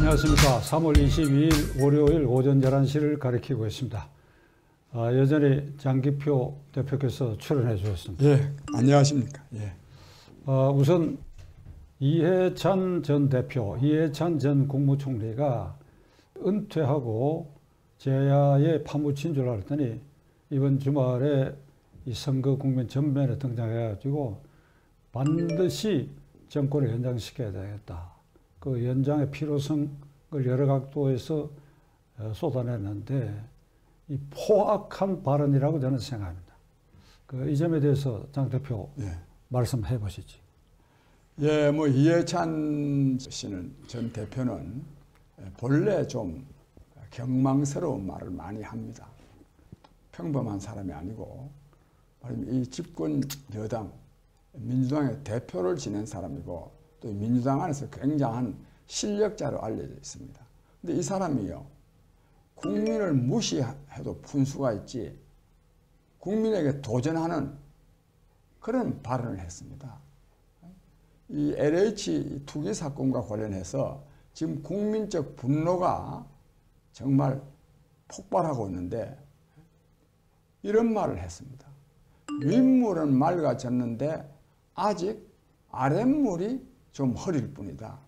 안녕하십니까. 3월 22일 월요일 오전 11시를 가리키고 있습니다. 여전히 장기표 대표께서 출연해 주셨습니다. 예, 안녕하십니까. 예. 우선 이해찬 전 대표, 이해찬 전 국무총리가 은퇴하고 제야에 파묻힌 줄 알았더니 이번 주말에 이 선거 국면 전면에 등장해가지고 반드시 정권을 연장시켜야 되겠다. 그 연장의 필요성을 여러 각도에서 쏟아냈는데 이 포악한 발언이라고 저는 생각합니다. 이 점에 대해서 장 대표 말씀해 보시지. 예, 뭐 이해찬 씨는 전 대표는 본래 좀 경망스러운 말을 많이 합니다. 평범한 사람이 아니고 이 집권 여당 민주당의 대표를 지낸 사람이고 또 민주당 안에서 굉장한 실력자로 알려져 있습니다. 근데 이 사람이요, 국민을 무시해도 푼수가 있지 국민에게 도전하는 그런 발언을 했습니다. 이 LH 투기 사건과 관련해서 지금 국민적 분노가 정말 폭발하고 있는데 이런 말을 했습니다. 윗물은 맑아졌는데 아직 아랫물이 좀 흐릴 뿐이다.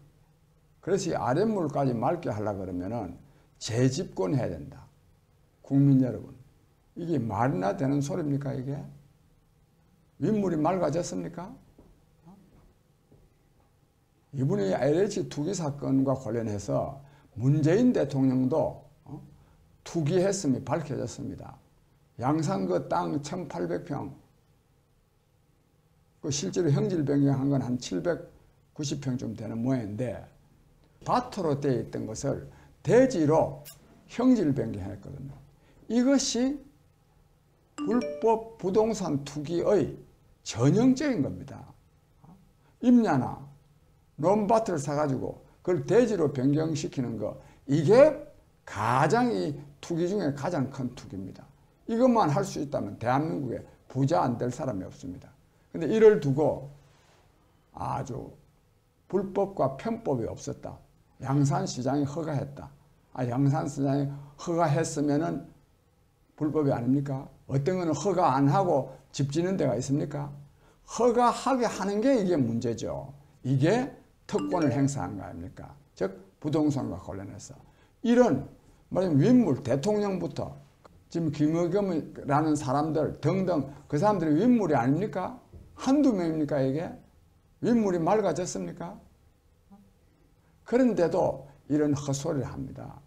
그래서 이 아랫물까지 맑게 하려고 그러면은 재집권해야 된다. 국민 여러분, 이게 말이나 되는 소리입니까 이게? 윗물이 맑아졌습니까? 이분이 LH 투기 사건과 관련해서 문재인 대통령도 투기했음이 밝혀졌습니다. 양산 그 땅 1,800평, 그 실제로 형질 변경한 건 한 790평 되는 모양인데 밭으로 되어 있던 것을 대지로 형질 변경했거든요. 이것이 불법 부동산 투기의 전형적인 겁니다. 임야나 논밭을 사가지고 그걸 대지로 변경시키는 거, 이게 가장 이 투기 중에 가장 큰 투기입니다. 이것만 할 수 있다면 대한민국에 부자 안 될 사람이 없습니다. 근데 이를 두고 아주 불법과 편법이 없었다. 양산시장이 허가했다. 양산시장이 허가했으면은 불법이 아닙니까? 어떤 거는 허가 안 하고 집 짓는 데가 있습니까? 허가하게 하는 게 이게 문제죠. 이게 특권을 행사한 거 아닙니까? 즉 부동산과 관련해서 이런 말하자면 윗물, 대통령부터 지금 김의겸이라는 사람들 등등 그 사람들이 윗물이 아닙니까? 한두 명입니까 이게? 윗물이 맑아졌습니까? 그런데도 이런 헛소리를 합니다.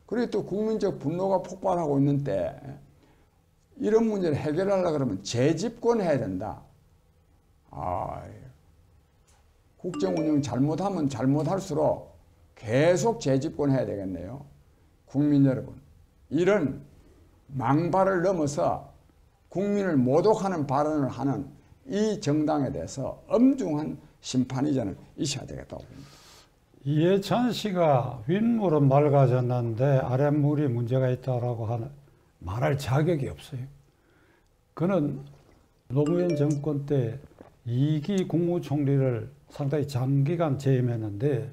그리고 또 국민적 분노가 폭발하고 있는 때 이런 문제를 해결하려고 그러면 재집권해야 된다. 국정운영 잘못하면 잘못할수록 계속 재집권해야 되겠네요. 국민 여러분, 이런 망발을 넘어서 국민을 모독하는 발언을 하는 이 정당에 대해서 엄중한 심판이 저는 있어야 되겠다고 봅니다. 이해찬 씨가 윗물은 맑아졌는데 아랫물이 문제가 있다라고 하는 말할 자격이 없어요. 그는 노무현 정권 때 2기 국무총리를 상당히 장기간 재임했는데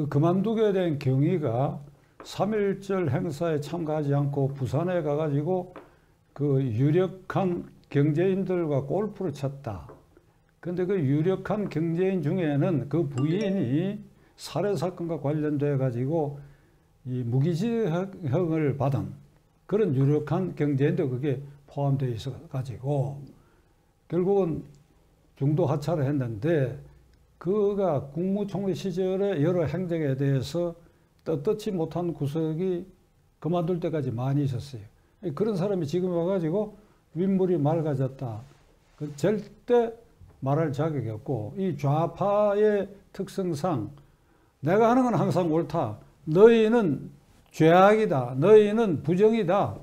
그만두게 된 경위가 3.1절 행사에 참가하지 않고 부산에 가가지고 그 유력한 경제인들과 골프를 쳤다. 근데 그 유력한 경제인 중에는 그 부인이 살해 사건과 관련돼 가지고 이 무기징역을 받은 그런 유력한 경제인도 그게 포함되어 있어 가지고 결국은 중도 하차를 했는데 그가 국무총리 시절에 여러 행적에 대해서 떳떳지 못한 구석이 그만둘 때까지 많이 있었어요. 그런 사람이 지금 와가지고 윗물이 맑아졌다. 그 절대 말할 자격이 없고 이 좌파의 특성상 내가 하는 건 항상 옳다. 너희는 죄악이다. 너희는 부정이다.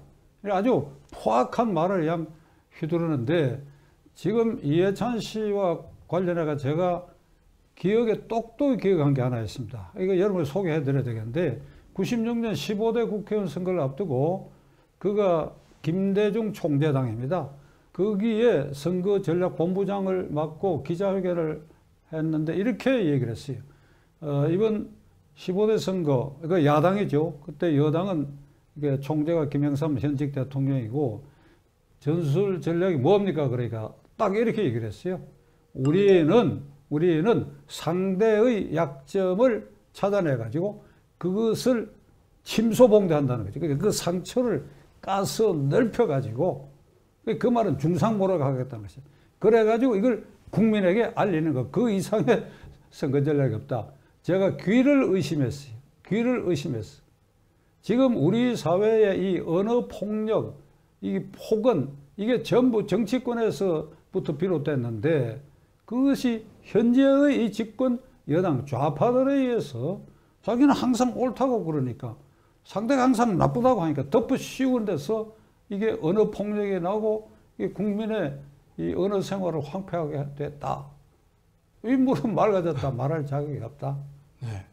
아주 포악한 말을 그냥 휘두르는데 지금 이해찬 씨와 관련해서 제가 기억에 똑똑히 기억한 게 하나 있습니다. 이거 여러분을 소개해 드려야 되겠는데 96년 15대 국회의원 선거를 앞두고 그가 김대중 총재당입니다. 거기에 선거전략본부장을 맡고 기자회견을 했는데 이렇게 얘기를 했어요. 이번 15대 선거, 그 야당이죠. 그때 여당은 이게 총재가 김영삼 현직 대통령이고 전술 전략이 뭡니까? 그러니까 딱 이렇게 얘기를 했어요. 우리는 상대의 약점을 찾아내가지고 그것을 침소봉대한다는 거죠. 그러니까 그 상처를 까서 넓혀가지고 그 말은 중상모략하겠다는 것이죠. 그래가지고 이걸 국민에게 알리는 것. 그 이상의 선거 전략이 없다. 제가 귀를 의심했어요. 귀를 의심했어. 지금 우리 사회의 이 언어 폭력, 이 폭언, 이게 전부 정치권에서부터 비롯됐는데 그것이 현재의 이 집권 여당 좌파들에 의해서 자기는 항상 옳다고 그러니까 상대가 항상 나쁘다고 하니까 덮어 씌우는 데서 이게 언어 폭력이 나고 국민의 이 언어 생활을 황폐하게 됐다. 인물은 맑아졌다. 말할 자격이 없다. 네.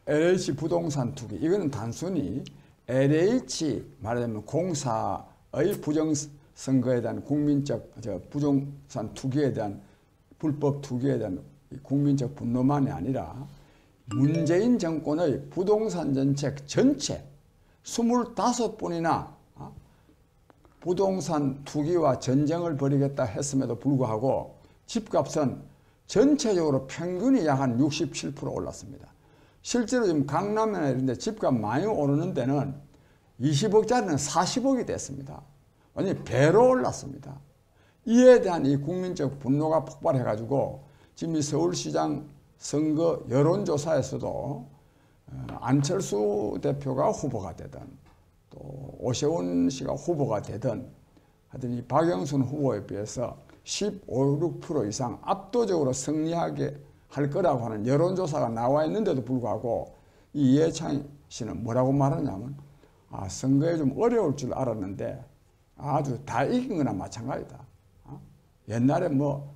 LH 부동산 투기. 이거는 단순히 LH 말하자면 공사의 부정선거에 대한 국민적 부동산 투기에 대한 불법 투기에 대한 국민적 분노만이 아니라 문재인 정권의 부동산 정책 전체 25번이나 부동산 투기와 전쟁을 벌이겠다 했음에도 불구하고 집값은 전체적으로 평균이 약 한 67% 올랐습니다. 실제로 지금 강남이나 이런 데 집값 많이 오르는 데는 20억짜리는 40억이 됐습니다. 완전히 배로 올랐습니다. 이에 대한 이 국민적 분노가 폭발해가지고 지금 이 서울시장 선거 여론조사에서도 안철수 대표가 후보가 되든 또 오세훈 씨가 후보가 되든 하여튼 이 박영선 후보에 비해서 15, 6% 이상 압도적으로 승리하게 할 거라고 하는 여론조사가 나와 있는데도 불구하고 이 이해찬 씨는 뭐라고 말하냐면 선거에 좀 어려울 줄 알았는데 아주 다 이긴 거나 마찬가지다. 옛날에 뭐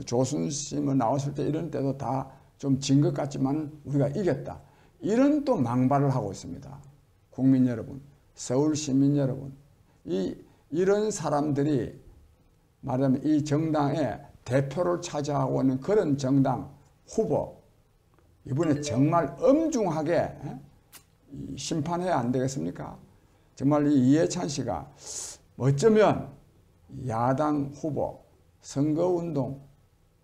조순신 나왔을 때 이런 때도 다 좀 진 것 같지만 우리가 이겼다. 이런 또 망발을 하고 있습니다. 국민 여러분, 서울 시민 여러분, 이런 사람들이 말하자면 이 정당의 대표를 차지하고 있는 그런 정당 후보 이번에 정말 엄중하게 심판해야 안 되겠습니까? 정말 이 이해찬 씨가 어쩌면 야당 후보 선거운동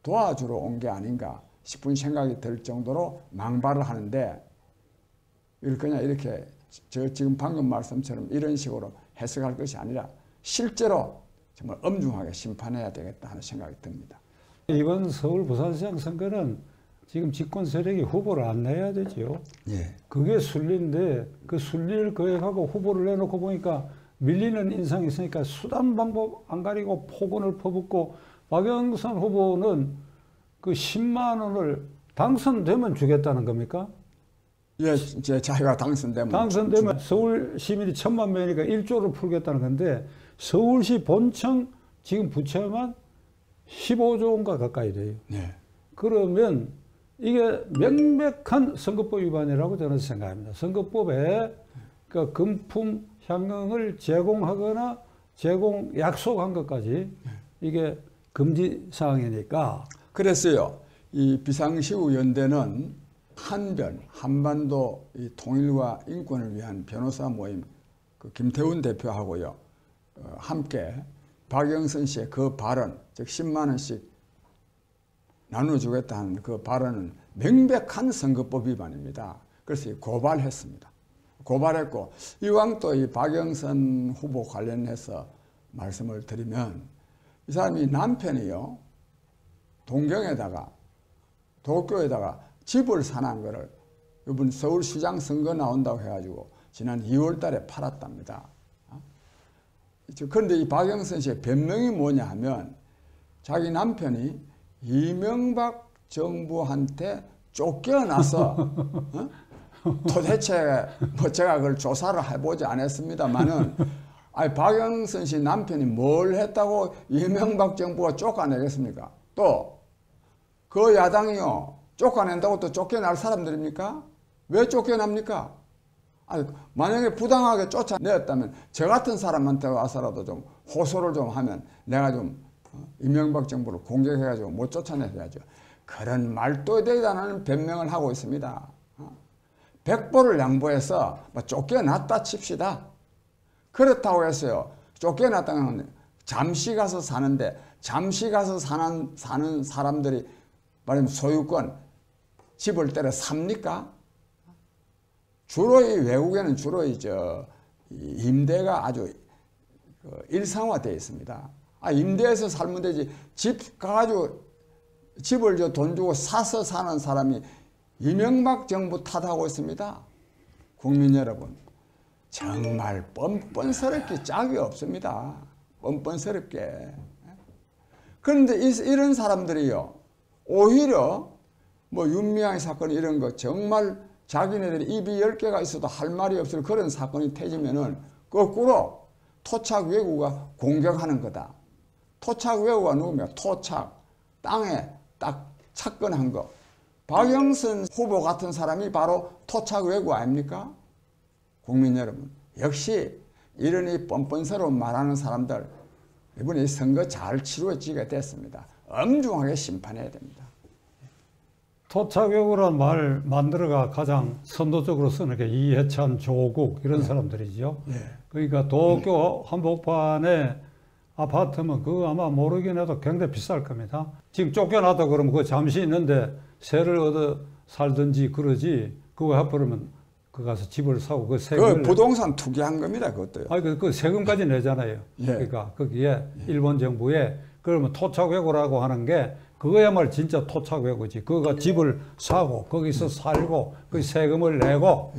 도와주러 온 게 아닌가 싶은 생각이 들 정도로 망발을 하는데 이럴 거냐 이렇게 저 지금 방금 말씀처럼 이런 식으로 해석할 것이 아니라 실제로 정말 엄중하게 심판해야 되겠다 하는 생각이 듭니다. 이번 서울 부산시장 선거는 지금 집권 세력이 후보를 안 내야 되죠. 예. 그게 순리인데 그 순리를 거역하고 후보를 내놓고 보니까 밀리는 인상이 있으니까 수단 방법 안 가리고 폭언을 퍼붓고 박영선 후보는 그 10만 원을 당선되면 주겠다는 겁니까? 예, 이제 자기가 당선되면 서울 시민이 1,000만 명이니까 1조를 풀겠다는 건데 서울시 본청 지금 부채만 15조 원가 가까이 돼요. 네. 그러면 이게 명백한 선거법 위반이라고 저는 생각합니다. 선거법에 그 금품 향응을 제공하거나 약속한 것까지 이게 금지 사항이니까. 그랬어요. 이 비상시국 연대는 한반도 이 통일과 인권을 위한 변호사 모임 그 김태훈 대표하고요 함께 박영선 씨의 그 발언, 즉 10만 원씩 나눠주겠다는 그 발언은 명백한 선거법 위반입니다. 그래서 고발했습니다. 고발했고 이왕 또 이 박영선 후보 관련해서 말씀을 드리면 이 사람이 남편이요 동경에다가 도쿄에다가 집을 사는 거를 이번 서울시장 선거 나온다고 해가지고 지난 2월 달에 팔았답니다. 그런데 이 박영선 씨의 변명이 뭐냐 하면 자기 남편이 이명박 정부한테 쫓겨나서 도대체 뭐 제가 그걸 조사를 해보지 않았습니다만은 아니 박영선 씨 남편이 뭘 했다고 이명박 정부가 쫓아내겠습니까? 또 그 야당이요 쫓아낸다고 또 쫓겨날 사람들입니까? 왜 쫓겨납니까? 아니, 만약에 부당하게 쫓아내었다면 저 같은 사람한테 와서라도 좀 호소를 좀 하면 내가 좀 이명박 정부를 공격해가지고 못 쫓아내야죠. 그런 말도 되지 않은 변명을 하고 있습니다. 백보를 양보해서 뭐 쫓겨났다 칩시다. 그렇다고 해서요. 쫓겨났다는 잠시 가서 사는데 잠시 가서 사는 사람들이 말하면 소유권 집을 때려 삽니까? 주로 이 외국에는 주로 이 임대가 아주 일상화되어 있습니다. 임대해서 살면 되지. 집 가가지고 집을 돈 주고 사서 사는 사람이 이명박 정부 탓하고 있습니다. 국민 여러분, 정말 뻔뻔스럽게 짝이 없습니다. 뻔뻔스럽게. 그런데 이런 사람들이요, 오히려 뭐 윤미향 사건 이런 거 정말 자기네들이 입이 10개가 있어도 할 말이 없을 그런 사건이 터지면은 거꾸로 토착 외구가 공격하는 거다. 토착 외구가 누구냐? 토착, 땅에 딱 착근한 거. 박영선 후보 같은 사람이 바로 토착 외구 아닙니까? 국민 여러분, 역시 이런 이 뻔뻔스러운 말하는 사람들 이번에 선거 잘 치루어지게 됐습니다. 엄중하게 심판해야 됩니다. 토착외구란 말 만들어가 가장 선도적으로 쓰는 게 이해찬, 조국 이런 사람들이죠. 그러니까 도쿄 한복판에 아파트면 그거 아마 모르긴 해도 굉장히 비쌀 겁니다. 지금 쫓겨나다 그러면 그거 잠시 있는데 세를 얻어 살든지 그러지, 그거 해버리면 그 가서 집을 사고 그 세금 부동산 투기한 겁니다. 그것도요. 아니 그 세금까지 내잖아요. 그러니까 거기에 일본 정부에 그러면 토착외구라고 하는 게 그거야말로 진짜 토착외구지. 그거가 집을 사고 거기서 살고 그 세금을 내고.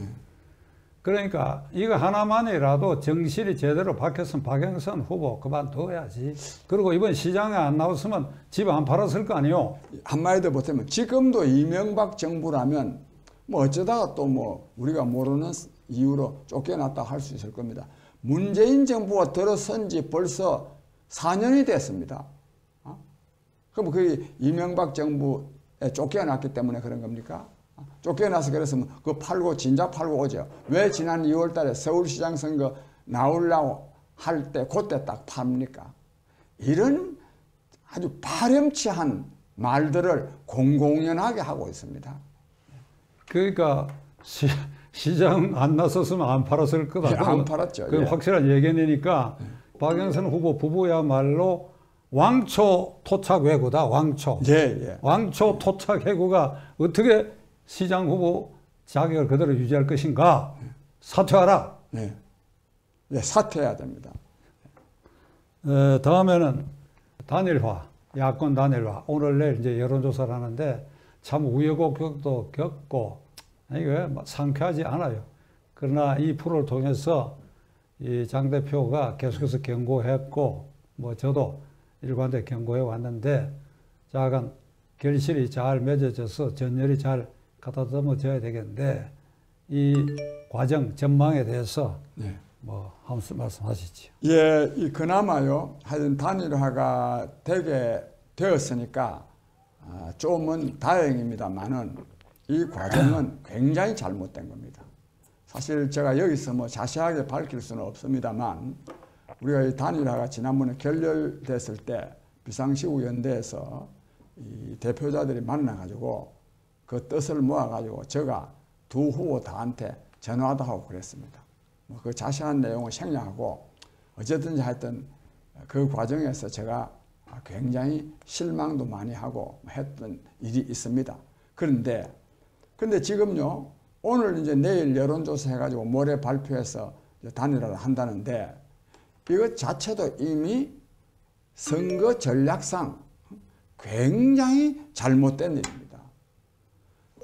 그러니까 이거 하나만이라도 정신이 제대로 박혔으면 박영선 후보 그만둬야지. 그리고 이번 시장에 안 나왔으면 집 안 팔았을 거 아니요. 한마디 더 보태면 지금도 이명박 정부라면 뭐 어쩌다가 또 뭐 우리가 모르는 이유로 쫓겨났다 할 수 있을 겁니다. 문재인 정부가 들어선 지 벌써 4년이 됐습니다. 그럼 그 이명박 정부에 쫓겨났기 때문에 그런 겁니까? 쫓겨나서 그랬으면 그거 팔고 진작 팔고 오죠. 왜 지난 2월 달에 서울시장 선거 나오려고 할 때 그때 딱 팝니까? 이런 아주 파렴치한 말들을 공공연하게 하고 있습니다. 그러니까 시장 안 나섰으면 안 팔았을 거다. 안 팔았죠. 그 확실한 얘기니까 박영선 후보 부부야말로 왕초 토착외구다. 왕초. 왕초 토착외구가 어떻게 시장 후보 자격을 그대로 유지할 것인가? 사퇴하라. 사퇴해야 됩니다. 다음에는 단일화, 야권 단일화. 오늘 내일 이제 여론조사를 하는데 참 우여곡절도 겪고 이게 상쾌하지 않아요. 그러나 이 프로를 통해서 이 장 대표가 계속해서 경고했고 뭐 저도 일관되게 경고해 왔는데 자간 결실이 잘 맺어져서 전열이 잘 가다듬어져야 되겠는데 이 과정 전망에 대해서 뭐 한 말씀하시죠. 그나마요. 하여튼 단일화가 되게 되었으니까 좀은 다행입니다만은 이 과정은 굉장히 잘못된 겁니다. 사실 제가 여기서 뭐 자세하게 밝힐 수는 없습니다만 우리가 이 단일화가 지난번에 결렬됐을 때 비상시국연대에서 이 대표자들이 만나가지고 그 뜻을 모아가지고 제가 두 후보 다한테 전화도 하고 그랬습니다. 뭐 그 자세한 내용을 생략하고 어쨌든지 하여튼 그 과정에서 제가 굉장히 실망도 많이 하고 했던 일이 있습니다. 그런데 지금요, 오늘 이제 내일 여론조사 해가지고 모레 발표해서 단일화를 한다는데 이것 자체도 이미 선거 전략상 굉장히 잘못된 일입니다.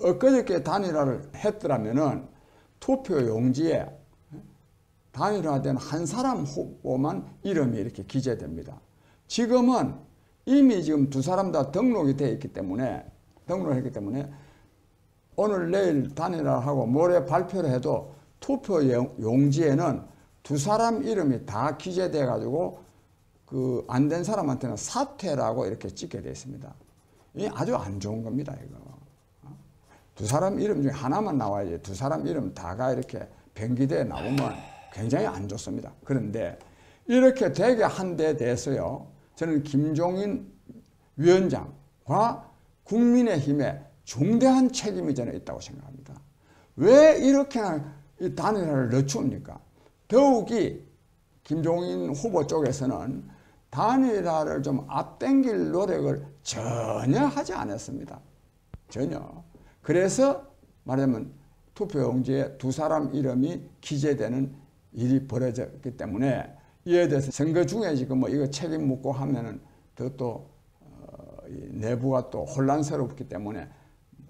엊그저께 단일화를 했더라면은 투표 용지에 단일화된 한 사람 후보만 이름이 이렇게 기재됩니다. 지금은 이미 지금 두 사람 다 등록이 되어 있기 때문에 오늘 내일 단일화하고 모레 발표를 해도 투표 용지에는 두 사람 이름이 다 기재돼 가지고 그 안 된 사람한테는 사퇴라고 이렇게 찍게 되어 있습니다. 이 아주 안 좋은 겁니다, 이거. 두 사람 이름 중에 하나만 나와야지 두 사람 이름 다가 이렇게 변기대에 나오면 굉장히 안 좋습니다. 그런데 이렇게 되게 한 데 대해서요, 저는 김종인 위원장과 국민의힘에 중대한 책임이 저는 있다고 생각합니다. 왜 이렇게나 이 단일화를 늦춥니까? 더욱이 김종인 후보 쪽에서는 단일화를 좀 앞당길 노력을 전혀 하지 않았습니다. 전혀. 그래서 말하자면 투표용지에 두 사람 이름이 기재되는 일이 벌어졌기 때문에 이에 대해서 선거 중에 지금 뭐 이거 책임 묻고 하면은 또 내부가 또 혼란스럽기 때문에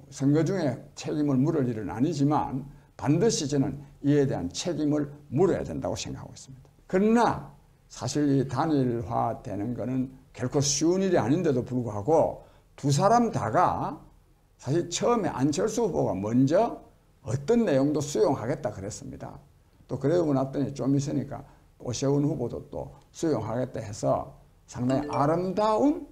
선거 중에 책임을 물을 일은 아니지만 반드시 저는 이에 대한 책임을 물어야 된다고 생각하고 있습니다. 그러나 사실 이 단일화되는 것은 결코 쉬운 일이 아닌데도 불구하고 두 사람 다가 사실 처음에 안철수 후보가 먼저 어떤 내용도 수용하겠다 그랬습니다. 또 그러고 났더니 좀 있으니까 오세훈 후보도 또 수용하겠다 해서 상당히 아름다운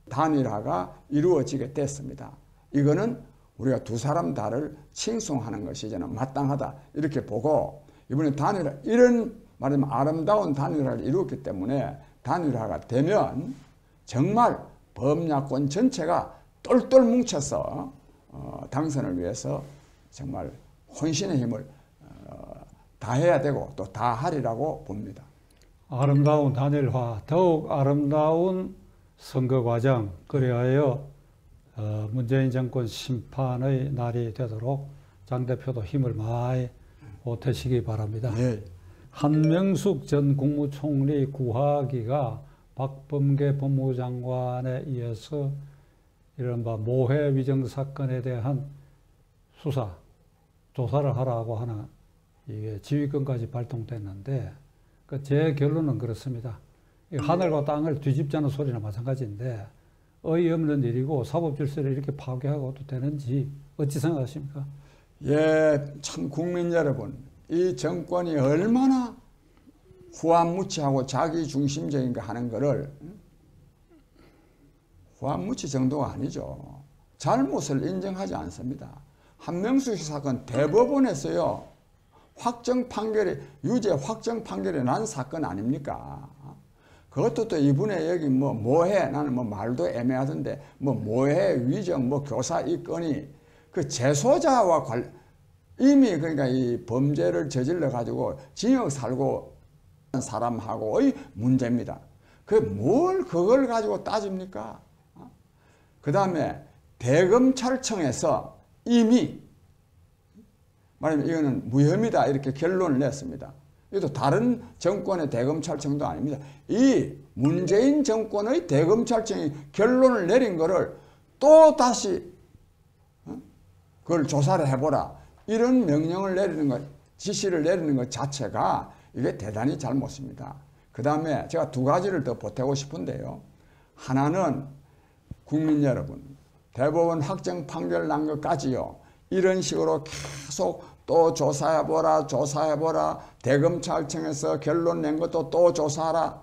단일화가 이루어지게 됐습니다. 이거는 우리가 두 사람 다를 칭송하는 것이 저는 마땅하다 이렇게 보고 이번에 단일화 이런 말하자면 아름다운 단일화를 이루었기 때문에 단일화가 되면 정말 범야권 전체가 똘똘 뭉쳐서 당선을 위해서 정말 혼신의 힘을 다해야 되고 또 다하리라고 봅니다. 아름다운 단일화, 더욱 아름다운 선거 과정, 그리하여 문재인 정권 심판의 날이 되도록 장 대표도 힘을 많이 보태시기 바랍니다. 네. 한명숙 전 국무총리 구하기가 박범계 법무장관에 의해서 이른바 모해 위정 사건에 대한 수사, 조사를 하라고 하는 이게 지휘권까지 발동됐는데 제 결론은 그렇습니다. 하늘과 땅을 뒤집자는 소리나 마찬가지인데 어이없는 일이고 사법 질서를 이렇게 파괴하고도 되는지 어찌 생각하십니까? 예, 참 국민 여러분, 이 정권이 얼마나 후한무치하고 자기중심적인가 하는 것을 후한무치 정도가 아니죠. 잘못을 인정하지 않습니다. 한명숙 사건 대법원에서요. 확정 판결이 유죄 확정 판결이 난 사건 아닙니까? 그것도 또 이분의 여기 뭐 모해 나는 뭐 말도 애매하던데 뭐 모해 위정 뭐 교사 이 건이 그 재소자와 이미 그러니까 이 범죄를 저질러 가지고 징역 살고 사람하고의 문제입니다. 그 뭘 그걸 가지고 따집니까? 그 다음에 대검찰청에서 이미 말하면 이거는 무혐의다 이렇게 결론을 냈습니다. 이것도 다른 정권의 대검찰청도 아닙니다. 이 문재인 정권의 대검찰청이 결론을 내린 거를 또 다시 그걸 조사를 해보라 이런 명령을 내리는 것, 지시를 내리는 것 자체가 이게 대단히 잘못입니다. 그 다음에 제가 두 가지를 더 보태고 싶은데요. 하나는 국민 여러분, 대법원 확정 판결 난 것까지요. 이런 식으로 계속 또 조사해보라, 조사해보라, 대검찰청에서 결론 낸 것도 또 조사하라.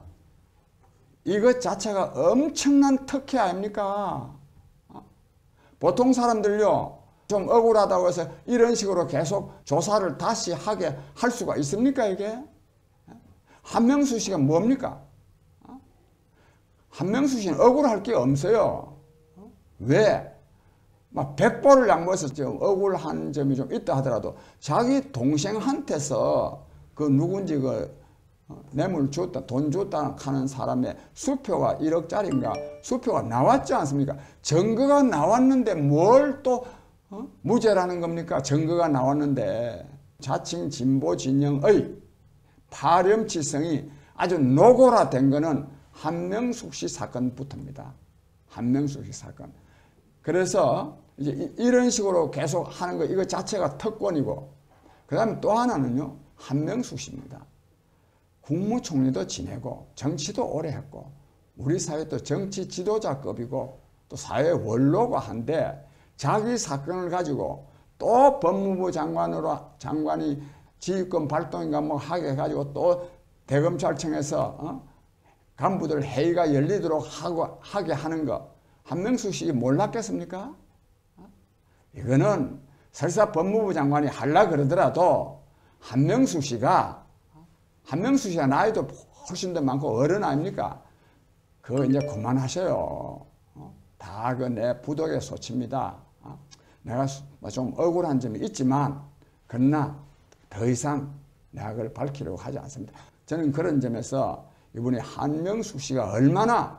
이것 자체가 엄청난 특혜 아닙니까? 보통 사람들요, 좀 억울하다고 해서 이런 식으로 계속 조사를 다시 하게 할 수가 있습니까, 이게? 한명숙 씨가 뭡니까? 한명숙 씨는 억울할 게 없어요. 왜? 막 100보를 양보해서 좀 억울한 점이 좀 있다 하더라도 자기 동생한테서 그 누군지 그 뇌물 줬다, 돈 줬다 하는 사람의 수표가 1억짜리인가 수표가 나왔지 않습니까? 증거가 나왔는데 뭘 또 무죄라는 겁니까? 증거가 나왔는데 자칭 진보 진영의 파렴치성이 아주 노골화된 거는 한명숙 씨 사건부터입니다. 한명숙 씨 사건. 그래서 이제 이런 식으로 계속 하는 거 이거 자체가 특권이고 그 다음에 또 하나는요. 한명숙 씨입니다. 국무총리도 지내고 정치도 오래 했고 우리 사회도 정치 지도자급이고 또 사회 원로가 한데 자기 사건을 가지고 또 법무부 장관이 지휘권 발동인가 뭐 하게 해가지고 또 대검찰청에서 간부들 회의가 열리도록 하게 하는 거 한명숙 씨 몰랐겠습니까? 이거는 설사 법무부 장관이 하려고 그러더라도 한명숙 씨가 나이도 훨씬 더 많고 어른 아닙니까? 그거 이제 그만하셔요. 다 그 내 부덕의 소치입니다. 내가 좀 억울한 점이 있지만 그러나 더 이상 내가 그걸 밝히려고 하지 않습니다. 저는 그런 점에서 이번에 한명숙 씨가 얼마나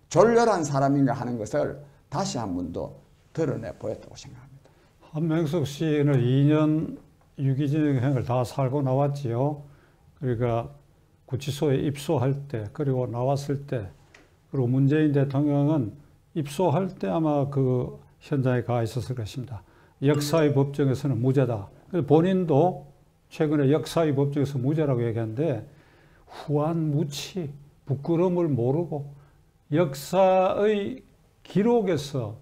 졸렬한 사람인가 하는 것을 다시 한 번 더 드러내 보였다고 생각합니다. 한명숙 씨는 2년 유기징역을 다 살고 나왔지요. 그러니까 구치소에 입소할 때, 그리고 나왔을 때, 그리고 문재인 대통령은 입소할 때 아마 그 현장에 가 있었을 것입니다. 역사의 법정에서는 무죄다. 그래서 본인도 최근에 역사의 법정에서 무죄라고 얘기하는데 후한 무치, 부끄러움을 모르고 역사의 기록에서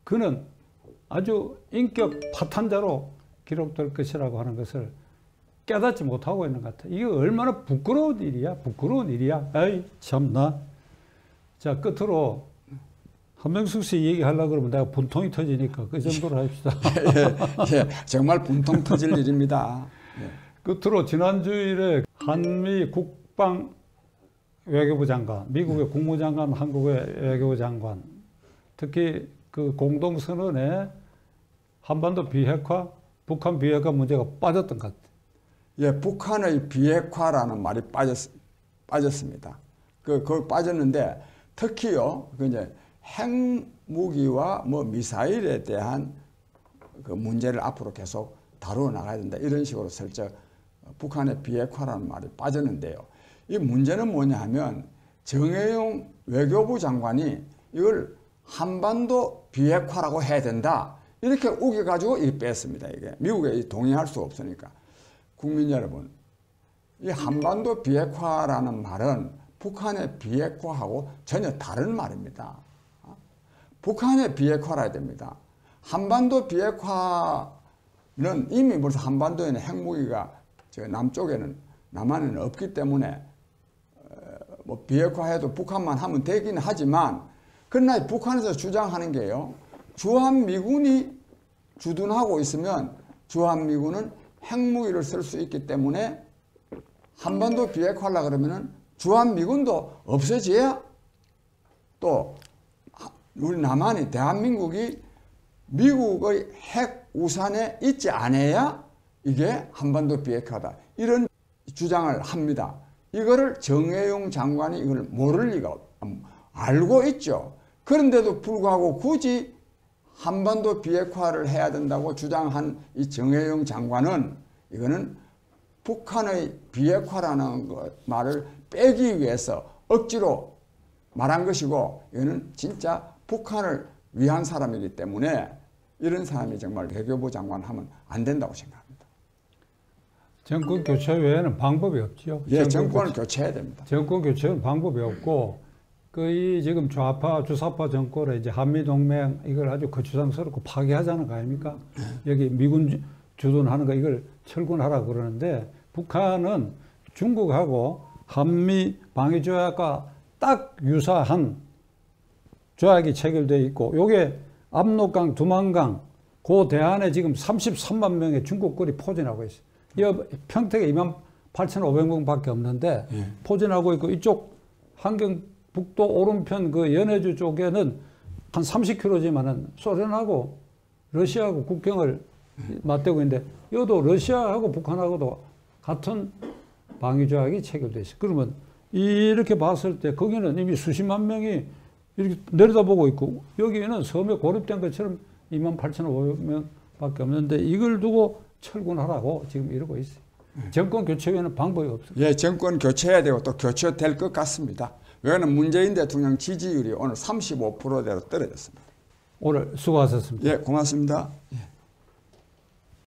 그는 아주 인격 파탄자로 기록될 것이라고 하는 것을 깨닫지 못하고 있는 것 같아요. 이게 얼마나 부끄러운 일이야. 부끄러운 일이야. 에이 참나. 자, 끝으로 한명숙 씨 얘기하려고 그러면 내가 분통이 터지니까 그 정도로 합시다. 예, 정말 분통 터질 일입니다. 예. 끝으로 지난 주일에 한미 국방 외교부 장관, 미국의 국무장관, 한국의 외교부 장관, 특히 그 공동선언에 한반도 비핵화, 북한 비핵화 문제가 빠졌던 것 같아요. 예, 북한의 비핵화라는 말이 빠졌습니다. 그 빠졌는데 특히요, 그 이제 핵무기와 뭐 미사일에 대한 그 문제를 앞으로 계속 다루어 나가야 된다. 이런 식으로 슬쩍 북한의 비핵화라는 말이 빠졌는데요. 이 문제는 뭐냐 하면 정의용 외교부 장관이 이걸 한반도 비핵화라고 해야 된다. 이렇게 우겨가지고 이 뺐습니다. 이게 미국에 동의할 수 없으니까. 국민 여러분, 이 한반도 비핵화라는 말은 북한의 비핵화하고 전혀 다른 말입니다. 북한의 비핵화라 해야 됩니다. 한반도 비핵화는 이미 벌써 한반도에는 핵무기가 저 남쪽에는 남한에는 없기 때문에 뭐 비핵화해도 북한만 하면 되긴 하지만 그러나 북한에서 주장하는 게요. 주한미군이 주둔하고 있으면 주한미군은 핵무기를 쓸 수 있기 때문에 한반도 비핵화하려고 그러면은 주한미군도 없어져야 또 우리 남한이 대한민국이 미국의 핵 우산에 있지 않아야 이게 한반도 비핵화다. 이런 주장을 합니다. 이거를 정의용 장관이 이걸 모를 리가 알고 있죠. 그런데도 불구하고 굳이 한반도 비핵화를 해야 된다고 주장한 이 정의용 장관은 이거는 북한의 비핵화라는 말을 빼기 위해서 억지로 말한 것이고 이거는 진짜 북한을 위한 사람이기 때문에 이런 사람이 정말 외교부 장관 하면 안 된다고 생각합니다. 정권 교체 외에는 방법이 없죠. 예, 정권을 교체해야 됩니다. 정권 교체는 방법이 없고 이 지금 좌파 주사파 정권의 이제 한미 동맹 이걸 아주 거추장스럽고 파괴하자는 거 아닙니까? 여기 미군 주둔하는 거 이걸 철군하라 그러는데 북한은 중국하고 한미 방위 조약과 딱 유사한 조약이 체결되어 있고 요게 압록강, 두만강 그 대안에 지금 33만 명의 중국군이 포진하고 있어요. 이 평택에 28,500명밖에 없는데 포진하고 있고 이쪽 한경북도 오른편 그 연해주 쪽에는 한 30km지만은 소련하고 러시아하고 국경을 맞대고 있는데 여도 러시아하고 북한하고도 같은 방위조약이 체결되어 있어요. 그러면 이렇게 봤을 때 거기는 이미 수십만 명이 이렇게 내려다보고 있고 여기는 섬에 고립된 것처럼 28,500명밖에 없는데 이걸 두고 철군하라고 지금 이러고 있어요. 정권 교체 외에는 방법이 없어요. 예, 정권 교체해야 되고 또 교체될 것 같습니다. 왜냐하면 문재인 대통령 지지율이 오늘 35%대로 떨어졌습니다. 오늘 수고하셨습니다. 예, 고맙습니다. 예.